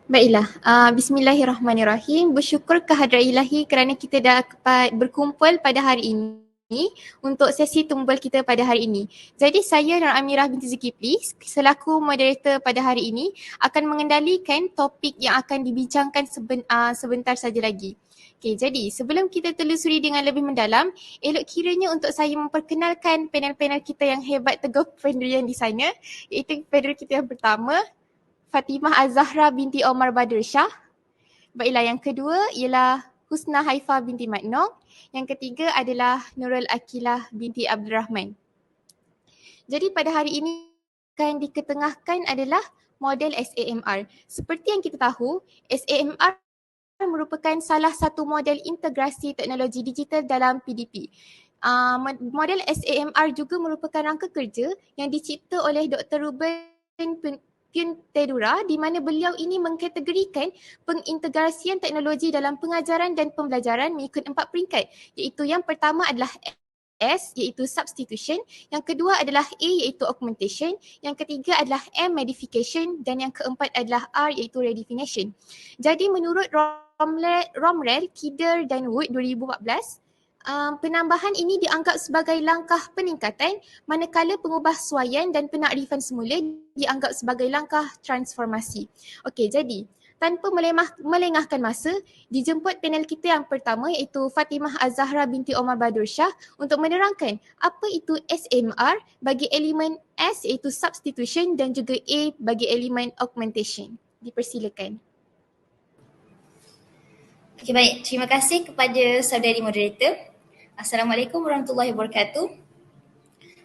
Baiklah, bismillahirrahmanirrahim. Bersyukur kehadrat ilahi kerana kita dapat berkumpul pada hari ini untuk sesi tumbal kita pada hari ini. Jadi saya Nur Amirah binti Zulkifli selaku moderator pada hari ini akan mengendalikan topik yang akan dibincangkan sebentar saja lagi. Okey, jadi sebelum kita telusuri dengan lebih mendalam, elok kiranya untuk saya memperkenalkan panel-panel kita yang hebat teguh pendirian di sana, iaitu panel kita yang pertama, Fatimah Az-Zahra binti Omar Badr Shah. Baiklah, yang kedua ialah Husna Haifa binti Matnong. Yang ketiga adalah Nurul Akilah binti Abdul Rahman. Jadi pada hari ini akan diketengahkan adalah model SAMR. Seperti yang kita tahu, SAMR merupakan salah satu model integrasi teknologi digital dalam PDP. Model SAMR juga merupakan rangka kerja yang dicipta oleh Dr. Ruben Tedura di mana beliau ini mengkategorikan pengintegrasian teknologi dalam pengajaran dan pembelajaran mengikut 4 peringkat, iaitu yang pertama adalah S iaitu substitution, yang kedua adalah A iaitu augmentation, yang ketiga adalah M modification dan yang keempat adalah R iaitu redefinition. Jadi menurut Romrell, Kidder dan Wood 2014, penambahan ini dianggap sebagai langkah peningkatan manakala pengubahsuaian dan penakrifan semula dianggap sebagai langkah transformasi. Okey, jadi tanpa melengahkan masa, dijemput panel kita yang pertama iaitu Fatimah Az-Zahra binti Omar Badr Shah untuk menerangkan apa itu SMR bagi elemen S iaitu substitution dan juga A bagi elemen augmentation. Dipersilakan. Okey, baik. Terima kasih kepada saudari moderator. Assalamualaikum warahmatullahi wabarakatuh.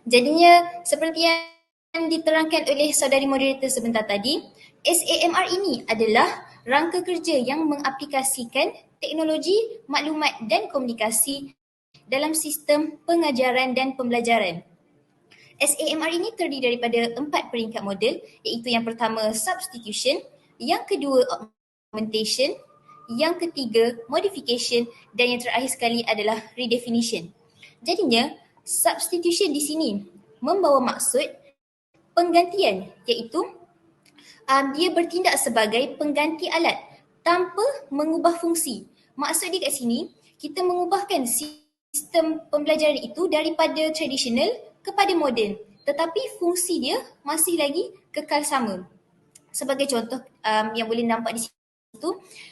Jadinya seperti yang diterangkan oleh saudari moderator sebentar tadi, SAMR ini adalah rangka kerja yang mengaplikasikan teknologi maklumat dan komunikasi dalam sistem pengajaran dan pembelajaran. SAMR ini terdiri daripada 4 peringkat model, iaitu yang pertama substitution, yang kedua augmentation, yang ketiga modification dan yang terakhir sekali adalah redefinition. Jadinya substitution di sini membawa maksud penggantian, iaitu dia bertindak sebagai pengganti alat tanpa mengubah fungsi. Maksud dia kat sini, kita mengubahkan sistem pembelajaran itu daripada tradisional kepada moden, tetapi fungsi dia masih lagi kekal sama. Sebagai contoh yang boleh nampak di sini,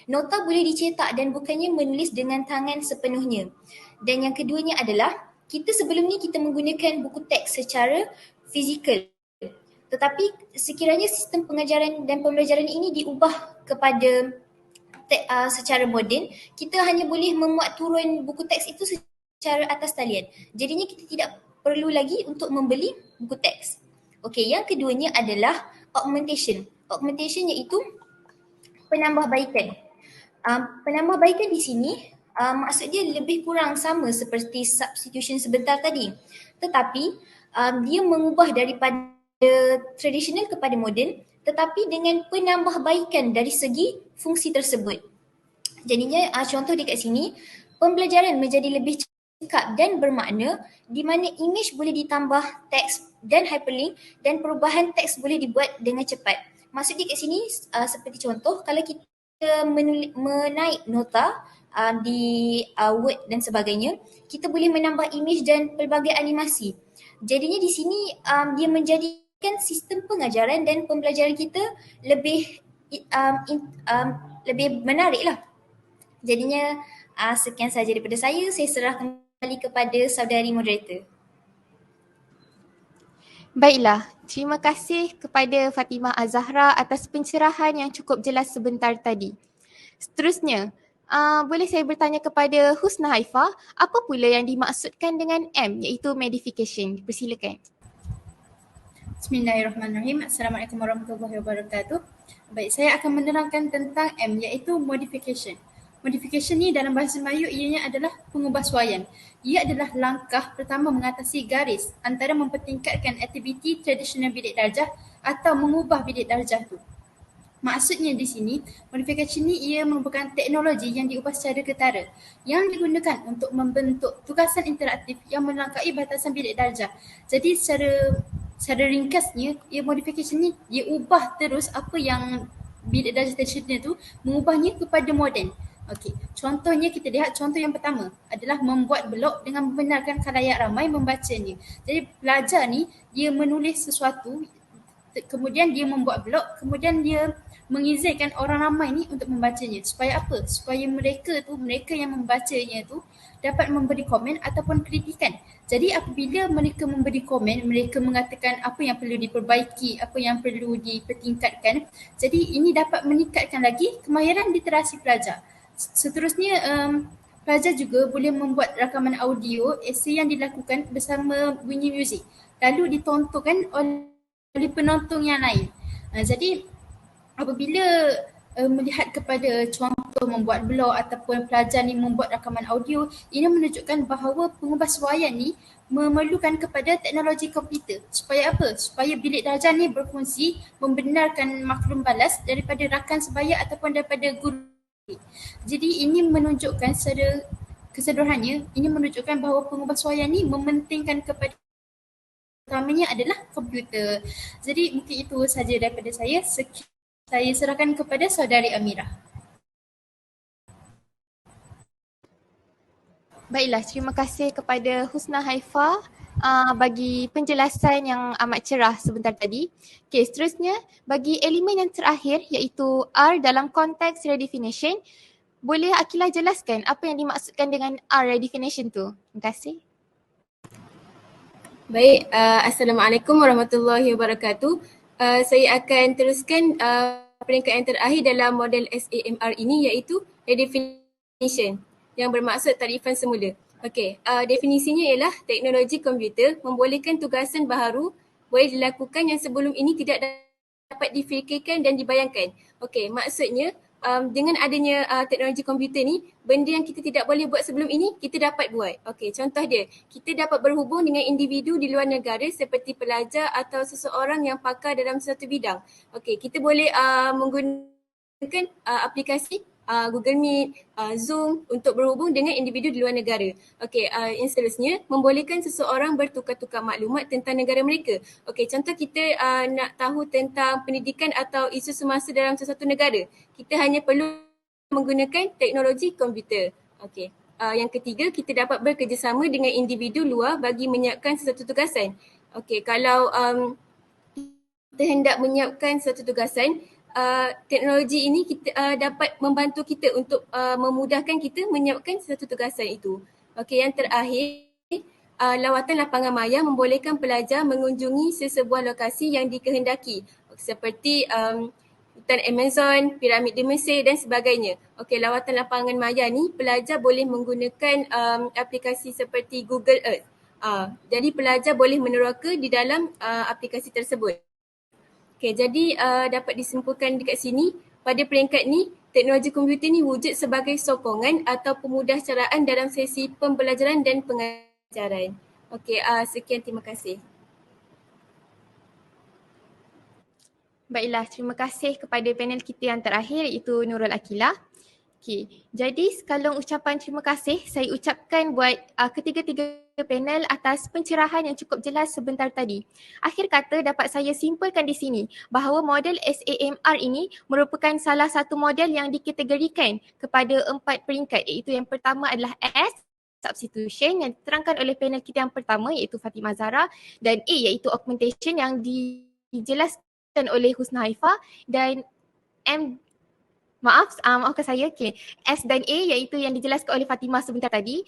nota boleh dicetak dan bukannya menulis dengan tangan sepenuhnya. Dan yang keduanya adalah kita sebelum ni kita menggunakan buku teks secara fizikal. Tetapi sekiranya sistem pengajaran dan pembelajaran ini diubah kepada secara moden, kita hanya boleh memuat turun buku teks itu secara atas talian. Jadinya kita tidak perlu lagi untuk membeli buku teks. Okey, yang keduanya adalah augmentation. Augmentation iaitu penambahbaikan. Penambahbaikan di sini maksudnya lebih kurang sama seperti substitution sebentar tadi. Tetapi dia mengubah daripada tradisional kepada moden, tetapi dengan penambahbaikan dari segi fungsi tersebut. Jadinya contoh dekat sini, pembelajaran menjadi lebih cekap dan bermakna di mana image boleh ditambah teks dan hyperlink dan perubahan teks boleh dibuat dengan cepat. Maksud dia kat sini seperti contoh, kalau kita menaik nota di Word dan sebagainya, kita boleh menambah image dan pelbagai animasi. Jadinya di sini dia menjadikan sistem pengajaran dan pembelajaran kita lebih lebih menarik lah. Jadinya sekian sahaja daripada saya serahkan kembali kepada saudari moderator. Baiklah, terima kasih kepada Fatimah Az-Zahra atas pencerahan yang cukup jelas sebentar tadi. Seterusnya, boleh saya bertanya kepada Husna Haifa, apa pula yang dimaksudkan dengan M iaitu modification? Persilakan. Bismillahirrahmanirrahim. Assalamualaikum warahmatullahi wabarakatuh. Baik, saya akan menerangkan tentang M iaitu modification. Modification ni dalam bahasa Melayu ianya adalah pengubahsuaian. Ia adalah langkah pertama mengatasi garis antara mempertingkatkan aktiviti tradisional bidik darjah atau mengubah bidik darjah tu. Maksudnya di sini, modification ni ia merupakan teknologi yang diubah secara ketara yang digunakan untuk membentuk tugasan interaktif yang melangkaui batasan bidik darjah. Jadi secara ringkasnya, ia modification ni dia ubah terus apa yang bilik darjah tradisional tu mengubahnya kepada moden. Okey, contohnya kita lihat contoh yang pertama adalah membuat blog dengan membenarkan khalayak ramai membacanya. Jadi pelajar ni dia menulis sesuatu, kemudian dia membuat blog, kemudian dia mengizinkan orang ramai ni untuk membacanya. Supaya apa? Supaya mereka yang membacanya tu dapat memberi komen ataupun kritikan. Jadi apabila mereka memberi komen, mereka mengatakan apa yang perlu diperbaiki, apa yang perlu dipertingkatkan. Jadi ini dapat meningkatkan lagi kemahiran literasi pelajar. Seterusnya, pelajar juga boleh membuat rakaman audio esei yang dilakukan bersama bunyi muzik lalu ditontonkan oleh penonton yang lain. Jadi apabila melihat kepada contoh membuat blog ataupun pelajar ni membuat rakaman audio, ini menunjukkan bahawa pengubahsuaian ni memerlukan kepada teknologi komputer. Supaya apa? Supaya bilik darjah ni berfungsi membenarkan maklum balas daripada rakan sebaya ataupun daripada guru. Jadi ini menunjukkan secara keseluruhannya, ini menunjukkan bahawa pengubahsuaian ni mementingkan kepada utamanya adalah komputer. Jadi mungkin itu sahaja daripada saya. Saya serahkan kepada saudari Amirah. Baiklah, terima kasih kepada Husna Haifa bagi penjelasan yang amat cerah sebentar tadi. Okey, seterusnya bagi elemen yang terakhir iaitu R dalam konteks redefinition, boleh Akilah jelaskan apa yang dimaksudkan dengan R redefinition tu? Terima kasih. Baik, Assalamualaikum warahmatullahi wabarakatuh. Saya akan teruskan peringkat yang terakhir dalam model SAMR ini iaitu redefinition yang bermaksud tarifan semula. Okey, definisinya ialah teknologi komputer membolehkan tugasan baharu boleh dilakukan yang sebelum ini tidak dapat difikirkan dan dibayangkan. Okey, maksudnya dengan adanya teknologi komputer ni, benda yang kita tidak boleh buat sebelum ini, kita dapat buat. Okey, contoh dia, kita dapat berhubung dengan individu di luar negara seperti pelajar atau seseorang yang pakar dalam satu bidang. Okey, kita boleh menggunakan aplikasi Google Meet, Zoom untuk berhubung dengan individu di luar negara. Okey, yang seterusnya, membolehkan seseorang bertukar-tukar maklumat tentang negara mereka. Okey, contoh kita nak tahu tentang pendidikan atau isu semasa dalam sesuatu negara. Kita hanya perlu menggunakan teknologi komputer. Okey, yang ketiga, kita dapat bekerjasama dengan individu luar bagi menyiapkan sesuatu tugasan. Okey, kalau kita hendak menyiapkan sesuatu tugasan, teknologi ini dapat membantu kita untuk memudahkan kita menyiapkan satu tugasan itu. Okey, yang terakhir, lawatan lapangan maya membolehkan pelajar mengunjungi sesebuah lokasi yang dikehendaki seperti hutan Amazon, piramid di Mesir dan sebagainya. Okey, lawatan lapangan maya ni pelajar boleh menggunakan aplikasi seperti Google Earth. Jadi pelajar boleh meneroka di dalam aplikasi tersebut. Okey, jadi dapat disimpulkan dekat sini, pada peringkat ni, teknologi komputer ni wujud sebagai sokongan atau pemudah caraan dalam sesi pembelajaran dan pengajaran. Okey, sekian, terima kasih. Baiklah, terima kasih kepada panel kita yang terakhir iaitu Nurul Akilah. Okey, jadi sekalung ucapan terima kasih saya ucapkan buat ketiga-tiga panel atas pencerahan yang cukup jelas sebentar tadi. Akhir kata dapat saya simpulkan di sini bahawa model SAMR ini merupakan salah satu model yang dikategorikan kepada 4 peringkat, iaitu yang pertama adalah S, substitution, yang diterangkan oleh panel kita yang pertama iaitu Fatimah Zahra, dan A iaitu augmentation yang dijelaskan oleh Husna Haifa, dan M, maafkan saya, okay. S dan A iaitu yang dijelaskan oleh Fatimah sebentar tadi,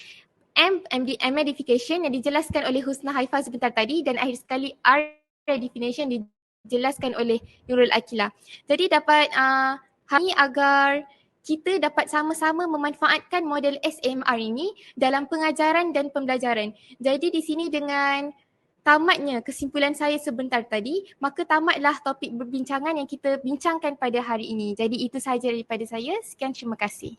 Modification yang dijelaskan oleh Husna Haifa sebentar tadi, dan akhir sekali R redefinition dijelaskan oleh Nurul Akilah. Jadi dapat kami agar kita dapat sama-sama memanfaatkan model SAMR ini dalam pengajaran dan pembelajaran. Jadi di sini dengan tamatnya kesimpulan saya sebentar tadi, maka tamatlah topik perbincangan yang kita bincangkan pada hari ini. Jadi itu sahaja daripada saya. Sekian, terima kasih.